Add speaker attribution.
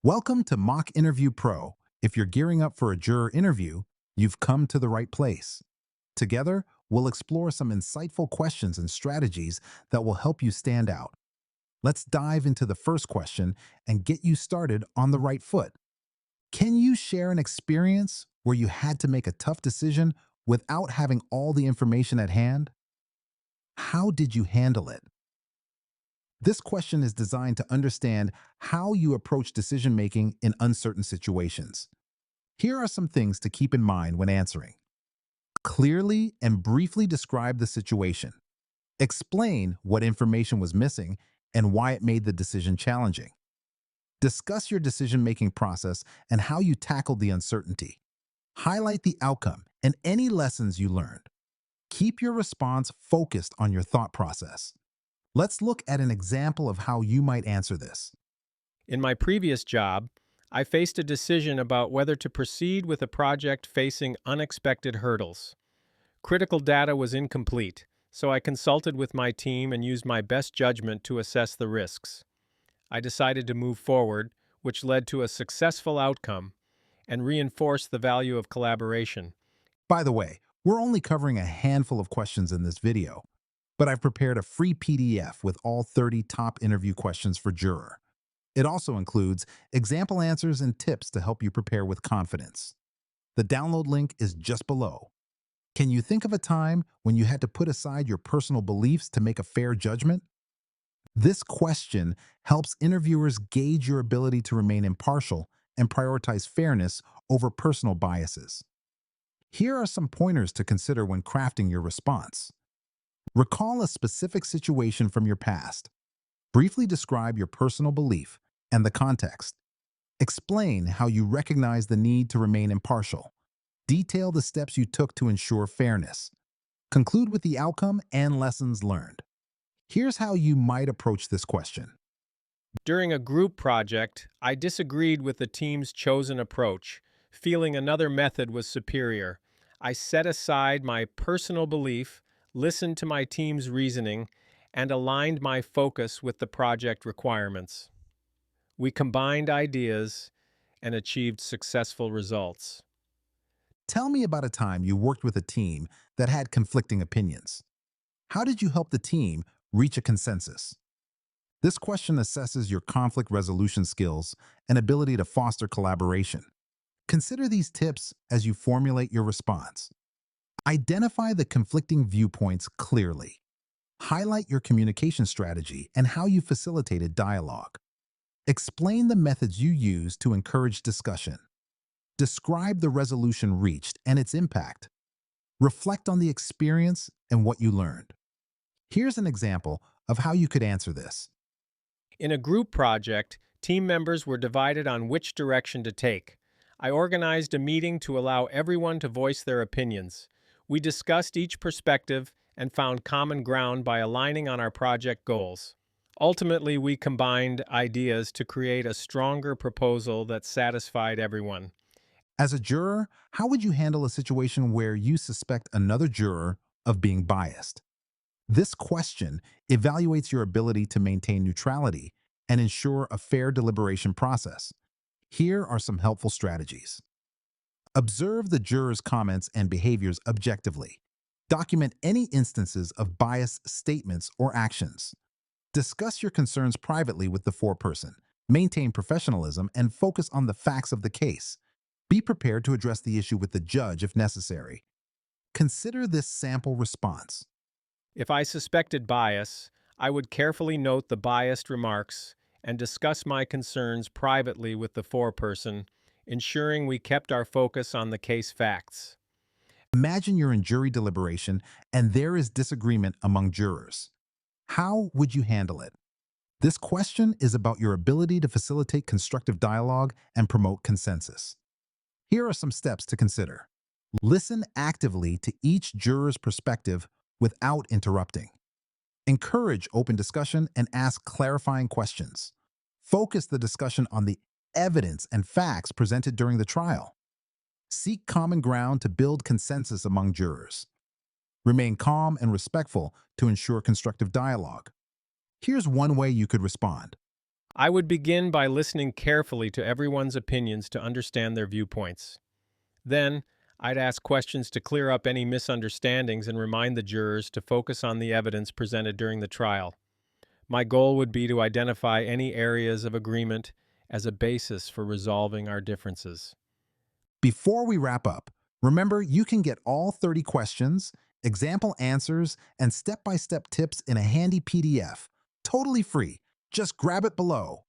Speaker 1: Welcome to Mock Interview Pro. If you're gearing up for a juror interview, you've come to the right place. Together, we'll explore some insightful questions and strategies that will help you stand out. Let's dive into the first question and get you started on the right foot. Can you share an experience where you had to make a tough decision without having all the information at hand? How did you handle it? This question is designed to understand how you approach decision making in uncertain situations. Here are some things to keep in mind when answering. Clearly and briefly describe the situation. Explain what information was missing and why it made the decision challenging. Discuss your decision-making process and how you tackled the uncertainty. Highlight the outcome and any lessons you learned. Keep your response focused on your thought process. Let's look at an example of how you might answer this.
Speaker 2: In my previous job, I faced a decision about whether to proceed with a project facing unexpected hurdles. Critical data was incomplete, so I consulted with my team and used my best judgment to assess the risks. I decided to move forward, which led to a successful outcome and reinforced the value of collaboration.
Speaker 1: By the way, we're only covering a handful of questions in this video, but I've prepared a free PDF with all 30 top interview questions for Juror. It also includes example answers and tips to help you prepare with confidence. The download link is just below. Can you think of a time when you had to put aside your personal beliefs to make a fair judgment? This question helps interviewers gauge your ability to remain impartial and prioritize fairness over personal biases. Here are some pointers to consider when crafting your response. Recall a specific situation from your past. Briefly describe your personal belief and the context. Explain how you recognize the need to remain impartial. Detail the steps you took to ensure fairness. Conclude with the outcome and lessons learned. Here's how you might approach this question.
Speaker 2: During a group project, I disagreed with the team's chosen approach, feeling another method was superior. I set aside my personal belief, listened to my team's reasoning, and aligned my focus with the project requirements. We combined ideas and achieved successful results.
Speaker 1: Tell me about a time you worked with a team that had conflicting opinions. How did you help the team reach a consensus? This question assesses your conflict resolution skills and ability to foster collaboration. Consider these tips as you formulate your response. Identify the conflicting viewpoints clearly. Highlight your communication strategy and how you facilitated dialogue. Explain the methods you use to encourage discussion. Describe the resolution reached and its impact. Reflect on the experience and what you learned. Here's an example of how you could answer this.
Speaker 2: In a group project, team members were divided on which direction to take. I organized a meeting to allow everyone to voice their opinions. We discussed each perspective and found common ground by aligning on our project goals. Ultimately, we combined ideas to create a stronger proposal that satisfied everyone.
Speaker 1: As a juror, how would you handle a situation where you suspect another juror of being biased? This question evaluates your ability to maintain neutrality and ensure a fair deliberation process. Here are some helpful strategies. Observe the juror's comments and behaviors objectively. Document any instances of biased statements or actions. Discuss your concerns privately with the foreperson. Maintain professionalism and focus on the facts of the case. Be prepared to address the issue with the judge if necessary. Consider this sample response.
Speaker 2: If I suspected bias, I would carefully note the biased remarks and discuss my concerns privately with the foreperson, ensuring we kept our focus on the case facts.
Speaker 1: Imagine you're in jury deliberation and there is disagreement among jurors. How would you handle it? This question is about your ability to facilitate constructive dialogue and promote consensus. Here are some steps to consider. Listen actively to each juror's perspective without interrupting. Encourage open discussion and ask clarifying questions. Focus the discussion on the evidence and facts presented during the trial. Seek common ground to build consensus among jurors. Remain calm and respectful to ensure constructive dialogue. Here's one way you could respond.
Speaker 2: I would begin by listening carefully to everyone's opinions to understand their viewpoints. Then, I'd ask questions to clear up any misunderstandings and remind the jurors to focus on the evidence presented during the trial. My goal would be to identify any areas of agreement as a basis for resolving our differences.
Speaker 1: Before we wrap up, remember you can get all 30 questions, example answers, and step-by-step tips in a handy PDF, totally free. Just grab it below.